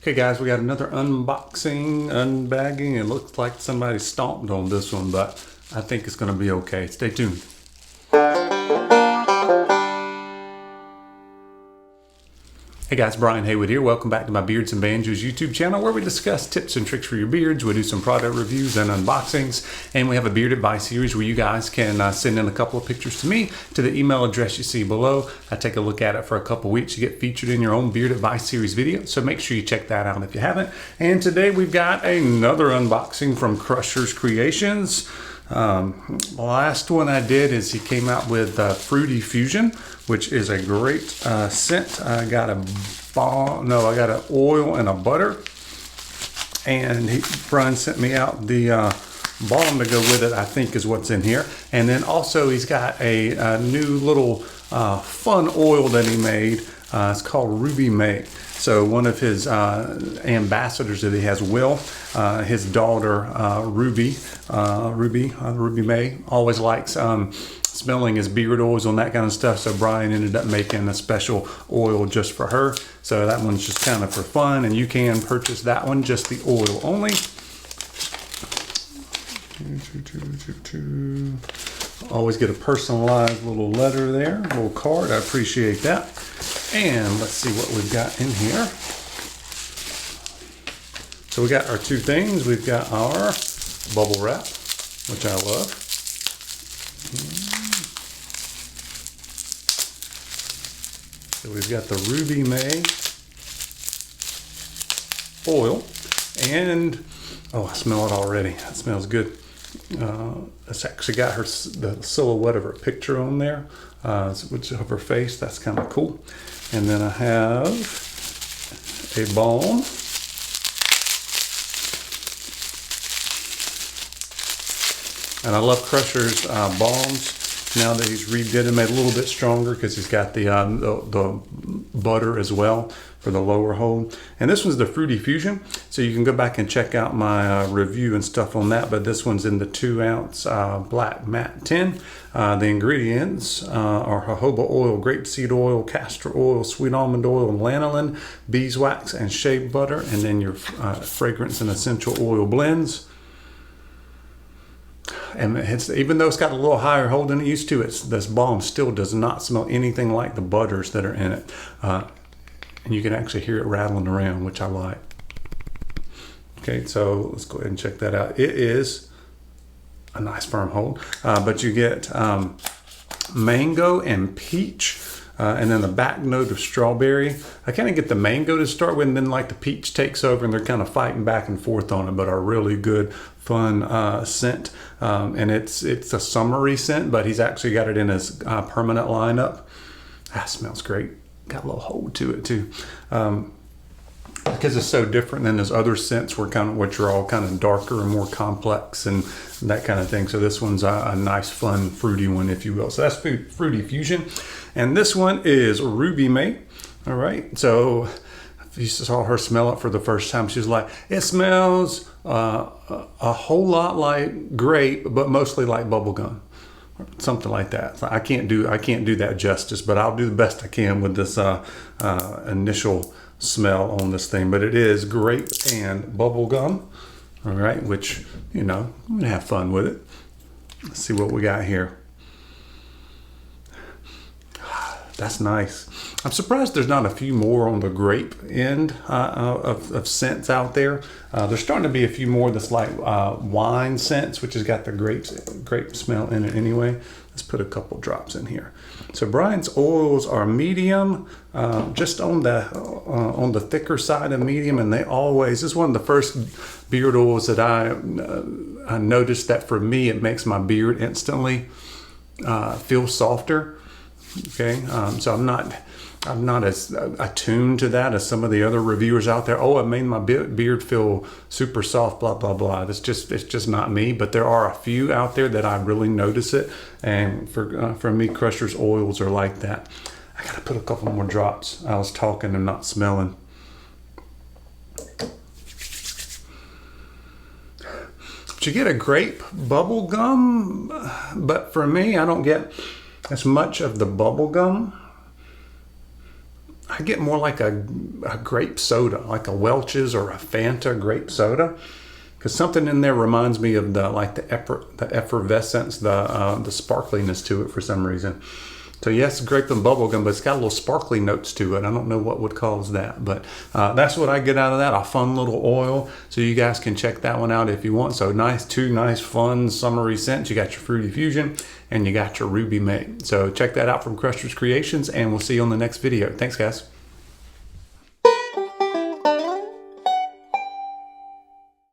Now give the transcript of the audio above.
Okay guys, we got another unboxing, unbagging. It looks like somebody stomped on this one, but I think it's going to be okay. Stay tuned. Hey guys, Brian Haywood here. Welcome back to my Beards and Banjos YouTube channel where we discuss tips and tricks for your beards. We do some product reviews and unboxings, and we have a beard advice series where you guys can send in a couple of pictures to me to the email address you see below. I take a look at it for a couple weeks. You get featured in your own beard advice series video, so make sure you check that out if you haven't. And today we've got another unboxing from Crusher's Creations. The last one I did is he came out with Fruity Fusion, which is a great scent. I got an oil and a butter, and Brian sent me out the balm to go with it, I think is what's in here. And then also he's got a new little fun oil that he made. It's called Ruby May. So one of his ambassadors that he has, Will, his daughter Ruby May, always likes smelling his beard oils and that kind of stuff. So Brian ended up making a special oil just for her. So that one's just kind of for fun, and you can purchase that one, just the oil only. Always get a personalized little letter there, little card. I appreciate that. And let's see what we've got in here. So we got our two things. We've got our bubble wrap, which I love. So we've got the Ruby May oil, and oh, I smell it already. That smells good. It's actually got the silhouette of her picture on there, which of her face. That's kind of cool. And then I have a balm. And I love Crusher's balms. Now that he's redid them, made a little bit stronger because he's got the butter as well for the lower hold. And this one's the Fruity Fusion, so you can go back and check out my review and stuff on that. But this one's in the 2-ounce black matte tin. The ingredients are jojoba oil, grapeseed oil, castor oil, sweet almond oil, lanolin, beeswax, and shea butter, and then your fragrance and essential oil blends. And even though it's got a little higher hold than it used to, this balm still does not smell anything like the butters that are in it. And you can actually hear it rattling around, which I like. Okay, so let's go ahead and check that out. It is a nice firm hold, but you get mango and peach, and then the back note of strawberry. I kind of get the mango to start with, and then like the peach takes over, and they're kind of fighting back and forth on it, but a really good, fun scent. And it's a summery scent, but he's actually got it in his permanent lineup. That smells great. Got a little hold to it too. Because it's so different than his other scents, which are all kind of darker and more complex and that kind of thing. So this one's a nice, fun, fruity one, if you will. So that's Fruity Fusion. And this one is Ruby May. All right. So if you saw her smell it for the first time, she was like, it smells a whole lot like grape, but mostly like bubblegum. Something like that. So I can't do that justice, but I'll do the best I can with this initial smell on this thing. But it is grape and bubble gum, all right, which, you know, I'm gonna have fun with it. Let's see what we got here. That's nice. I'm surprised there's not a few more on the grape end of scents out there. There's starting to be a few more that's like wine scents, which has got the grape smell in it anyway. Let's put a couple drops in here. So Brian's oils are medium, just on the thicker side of medium, and this is one of the first beard oils that I noticed that for me it makes my beard instantly feel softer. Okay, so I'm not as attuned to that as some of the other reviewers out there. Oh, it made my beard feel super soft, blah blah blah. It's just not me. But there are a few out there that I really notice it, and for me, Crusher's oils are like that. I gotta put a couple more drops. I was talking and not smelling. But you get a grape bubble gum, but for me, I don't get as much of the bubble gum. I I get more like a grape soda, like a Welch's or a Fanta grape soda, because something in there reminds me of the effervescence, the sparkliness to it for some reason. So yes, grape and bubblegum, but it's got a little sparkly notes to it. I don't know what would cause that, but that's what I get out of that, a fun little oil. So you guys can check that one out if you want. So two nice, fun, summery scents. You got your Fruity Fusion and you got your Ruby May. So check that out from Cruster's Creations, and we'll see you on the next video. Thanks, guys.